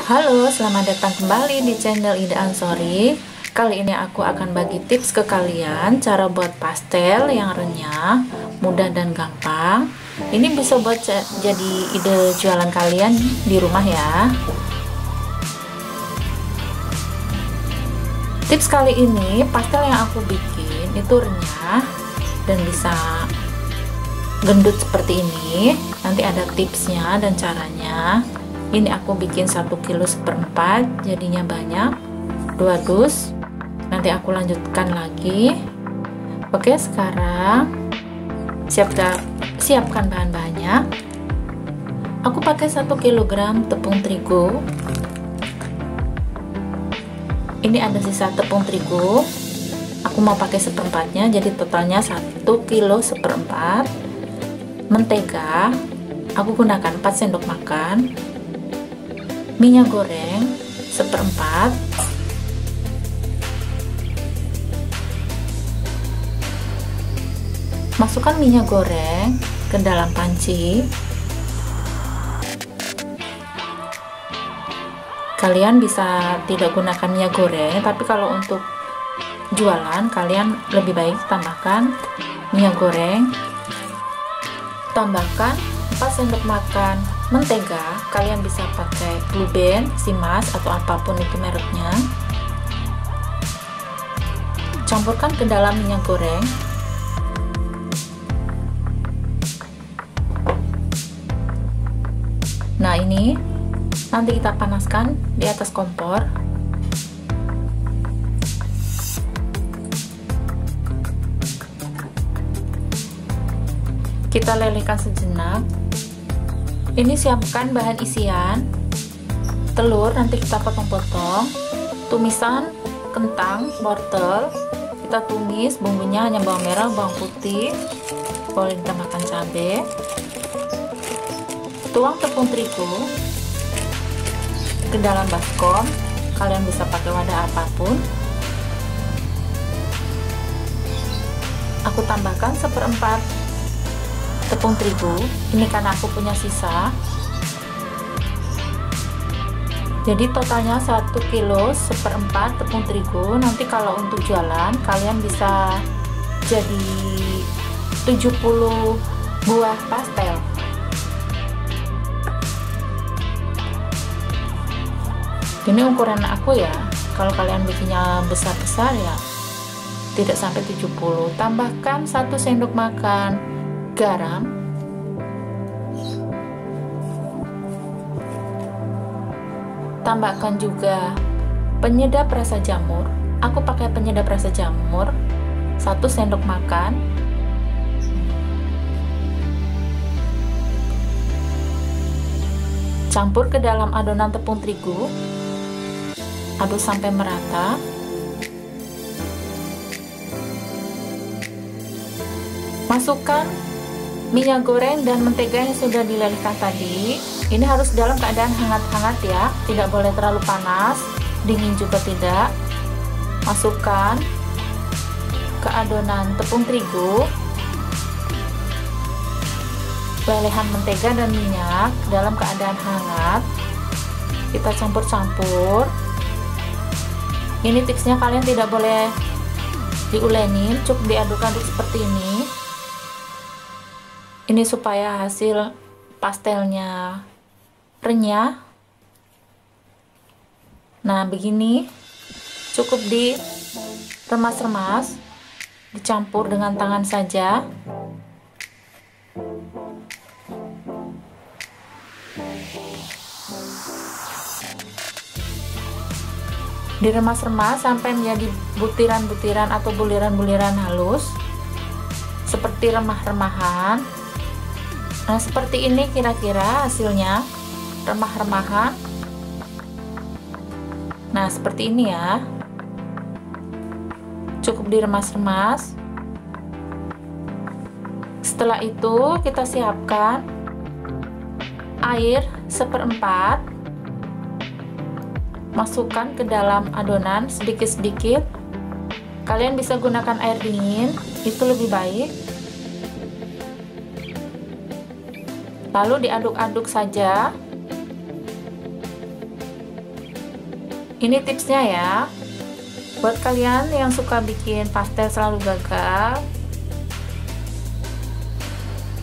Halo, selamat datang kembali di channel Ida Ansori. Kali ini aku akan bagi tips ke kalian cara buat pastel yang renyah, mudah dan gampang. Ini bisa buat jadi ide jualan kalian di rumah ya. Tips kali ini, pastel yang aku bikin itu renyah dan bisa gendut seperti ini. Nanti ada tipsnya dan caranya. Ini aku bikin 1 kilo 1/4, jadinya banyak, 2 dus. Nanti aku lanjutkan lagi. Oke, sekarang siapkan bahan-bahannya. Aku pakai 1 kg tepung terigu. Ini ada sisa tepung terigu, aku mau pakai 1/4-nya, jadi totalnya 1 kilo 1/4. Mentega, aku gunakan 4 sendok makan. Minyak goreng 1/4. Masukkan minyak goreng ke dalam panci. Kalian bisa tidak gunakan minyak goreng, tapi kalau untuk jualan kalian lebih baik tambahkan minyak goreng. Tambahkan 4 sendok makan mentega. Kalian bisa pakai Blue Band, Simas, atau apapun itu mereknya. Campurkan ke dalam minyak goreng. Nah, ini nanti kita panaskan di atas kompor. Kita lelehkan sejenak. Ini siapkan bahan isian. Telur nanti kita potong-potong. Tumisan kentang, wortel. Kita tumis, bumbunya hanya bawang merah, bawang putih. Boleh ditambahkan cabai. Tuang tepung terigu ke dalam baskom. Kalian bisa pakai wadah apapun. Aku tambahkan 1/4 tepung terigu. Ini karena aku punya sisa, jadi totalnya 1 kilo 1/4 tepung terigu. Nanti kalau untuk jualan kalian bisa jadi 70 buah pastel. Ini ukuran aku ya. Kalau kalian bikinnya besar-besar ya tidak sampai 70. Tambahkan 1 sendok makan garam. Tambahkan juga penyedap rasa jamur. Aku pakai penyedap rasa jamur 1 sendok makan. Campur ke dalam adonan tepung terigu. Aduk sampai merata. Masukkan minyak goreng dan mentega yang sudah dilelehkan tadi. Ini harus dalam keadaan hangat-hangat ya, tidak boleh terlalu panas, dingin juga tidak. Masukkan ke adonan tepung terigu, lelehan mentega dan minyak dalam keadaan hangat. Kita campur-campur. Ini tipsnya, kalian tidak boleh diulenin, cukup diaduk-aduk seperti ini. Ini supaya hasil pastelnya renyah. Nah, begini. Cukup diremas-remas, dicampur dengan tangan saja. Diremas-remas sampai menjadi butiran-butiran atau buliran-buliran halus, seperti remah-remahan. Nah, seperti ini kira-kira hasilnya, remah-remahan. Nah, seperti ini ya. Cukup diremas-remas. Setelah itu kita siapkan air 1/4. Masukkan ke dalam adonan sedikit-sedikit. Kalian bisa gunakan air dingin, itu lebih baik. Lalu diaduk-aduk saja. Ini tipsnya ya, buat kalian yang suka bikin pastel selalu gagal.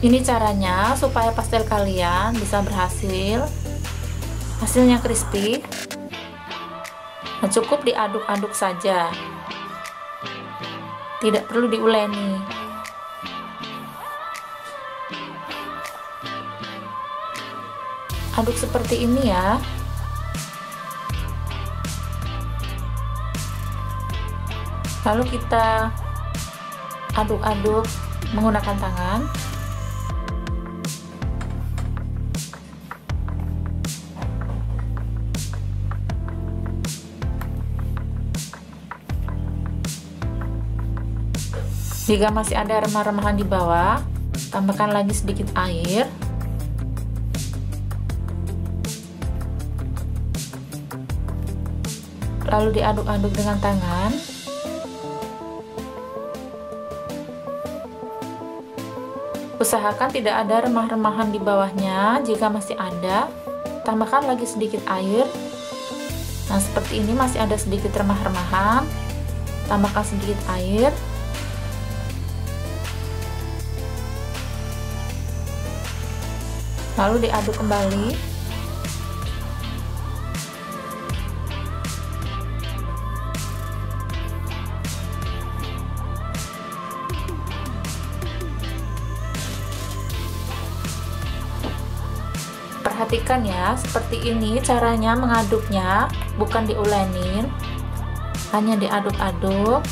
Ini caranya supaya pastel kalian bisa berhasil, hasilnya crispy. Nah, cukup diaduk-aduk saja, tidak perlu diuleni. Aduk seperti ini ya. Lalu kita aduk-aduk menggunakan tangan. Jika masih ada remah-remahan di bawah, tambahkan lagi sedikit air. Lalu diaduk-aduk dengan tangan. Usahakan tidak ada remah-remahan di bawahnya. Jika masih ada, tambahkan lagi sedikit air. Nah, seperti ini masih ada sedikit remah-remahan. Tambahkan sedikit air. Lalu diaduk kembali. Perhatikan ya, seperti ini caranya mengaduknya, bukan diulenin, hanya diaduk-aduk.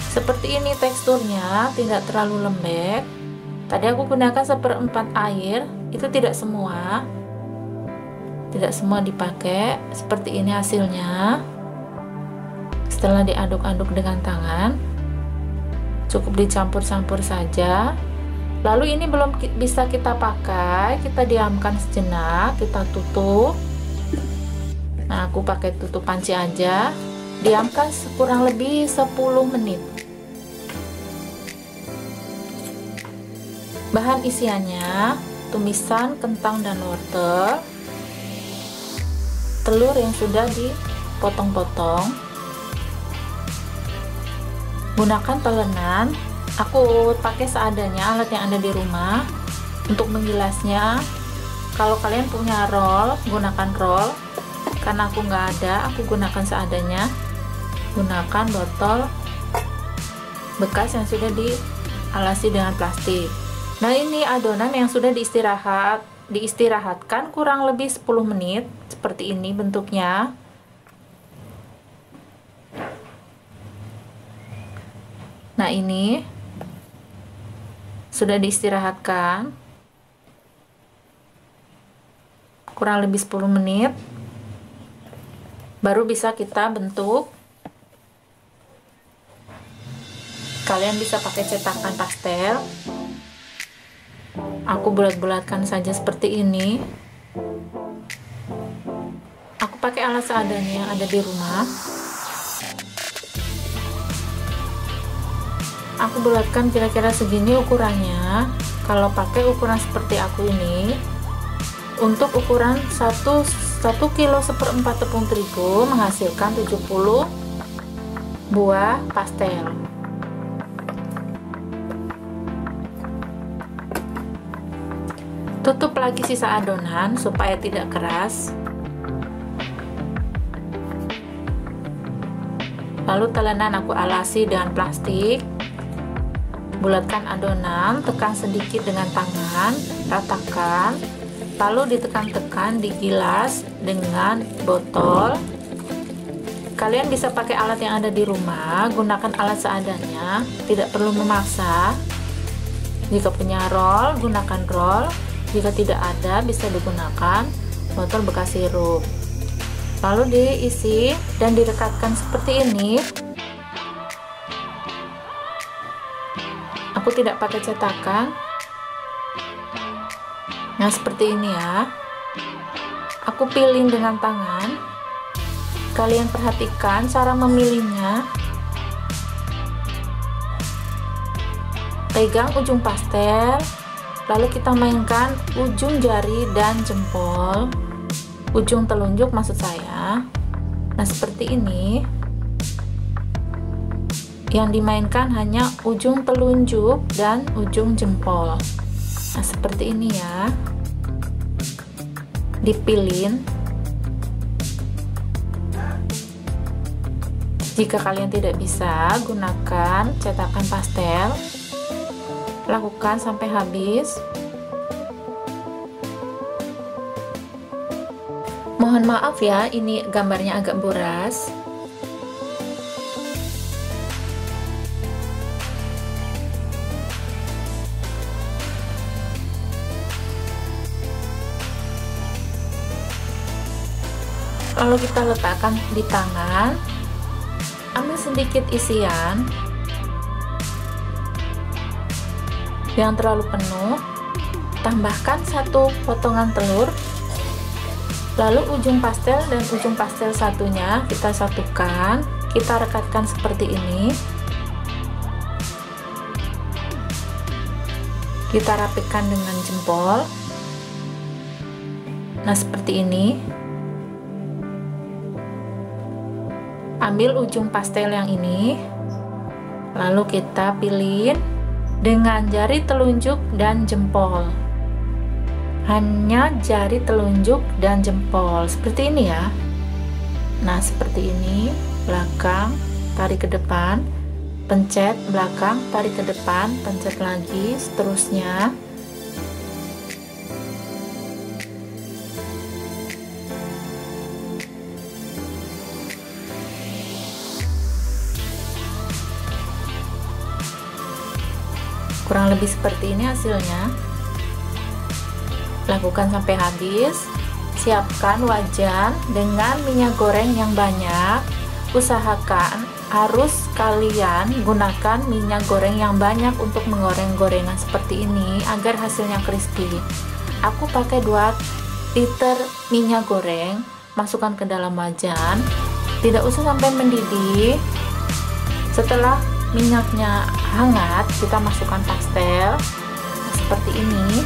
Seperti ini teksturnya, tidak terlalu lembek. Tadi aku gunakan 1/4 air, itu tidak semua dipakai. Seperti ini hasilnya. Setelah diaduk-aduk dengan tangan, cukup dicampur-campur saja. Lalu ini belum bisa kita pakai, kita diamkan sejenak, kita tutup. Nah, aku pakai tutup panci aja. Diamkan kurang lebih 10 menit. Bahan isiannya tumisan kentang dan wortel, telur yang sudah dipotong-potong, gunakan telenan. Aku pakai seadanya alat yang ada di rumah. Untuk menggilasnya, kalau kalian punya roll, gunakan roll. Karena aku nggak ada, aku gunakan seadanya. Gunakan botol bekas yang sudah dialasi dengan plastik. Nah, ini adonan yang sudah diistirahatkan kurang lebih 10 menit. Seperti ini bentuknya. Nah, ini sudah diistirahatkan kurang lebih 10 menit, baru bisa kita bentuk. Kalian bisa pakai cetakan pastel. Aku bulat-bulatkan saja seperti ini. Aku pakai alat seadanya yang ada di rumah. Aku bulatkan kira-kira segini ukurannya. Kalau pakai ukuran seperti aku ini, untuk ukuran 1 kilo 1/4 tepung terigu menghasilkan 70 buah pastel. Tutup lagi sisa adonan supaya tidak keras. Lalu telenan aku alasi dengan plastik. Bulatkan adonan, tekan sedikit dengan tangan, ratakan, lalu ditekan-tekan, digilas dengan botol. Kalian bisa pakai alat yang ada di rumah, gunakan alat seadanya, tidak perlu memaksa. Jika punya roll, gunakan roll. Jika tidak ada, bisa digunakan botol bekas sirup. Lalu diisi dan direkatkan seperti ini. Aku tidak pakai cetakan. Nah, seperti ini ya. Aku pilih dengan tangan. Kalian perhatikan cara memilihnya. Pegang ujung pastel, lalu kita mainkan ujung jari dan jempol, ujung telunjuk maksud saya. Nah, seperti ini. Yang dimainkan hanya ujung telunjuk dan ujung jempol. Nah, seperti ini ya. Dipilin. Jika kalian tidak bisa, gunakan cetakan pastel. Lakukan sampai habis. Mohon maaf ya, ini gambarnya agak boras. Lalu kita letakkan di tangan, ambil sedikit isian, jangan terlalu penuh, tambahkan 1 potongan telur, lalu ujung pastel dan ujung pastel satunya kita satukan, kita rekatkan seperti ini, kita rapikan dengan jempol. Nah, seperti ini. Ambil ujung pastel yang ini, lalu kita pilin dengan jari telunjuk dan jempol. Hanya jari telunjuk dan jempol, seperti ini ya. Nah, seperti ini, belakang, tarik ke depan, pencet, belakang, tarik ke depan, pencet lagi, seterusnya. Kurang lebih seperti ini hasilnya. Lakukan sampai habis. Siapkan wajan dengan minyak goreng yang banyak. Usahakan harus kalian gunakan minyak goreng yang banyak untuk menggoreng gorengan seperti ini agar hasilnya crispy. Aku pakai 2 liter minyak goreng, masukkan ke dalam wajan. Tidak usah sampai mendidih. Setelah minyaknya hangat, kita masukkan pastel. Nah, seperti ini.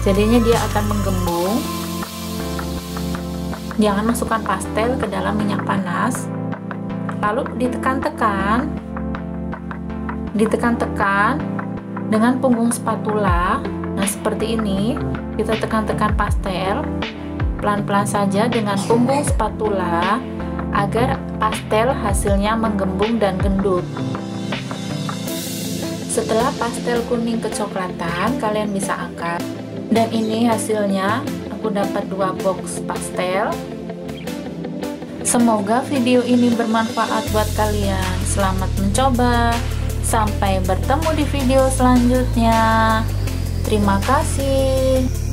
Jadinya dia akan menggembung. Jangan masukkan pastel ke dalam minyak panas. Lalu ditekan-tekan. Ditekan-tekan dengan punggung spatula. Nah, seperti ini. Kita tekan-tekan pastel pelan-pelan saja dengan punggung spatula agar pastel hasilnya menggembung dan gendut. Setelah pastel kuning kecoklatan, kalian bisa angkat. Dan ini hasilnya, aku dapat 2 box pastel. Semoga video ini bermanfaat buat kalian. Selamat mencoba. Sampai bertemu di video selanjutnya. Terima kasih.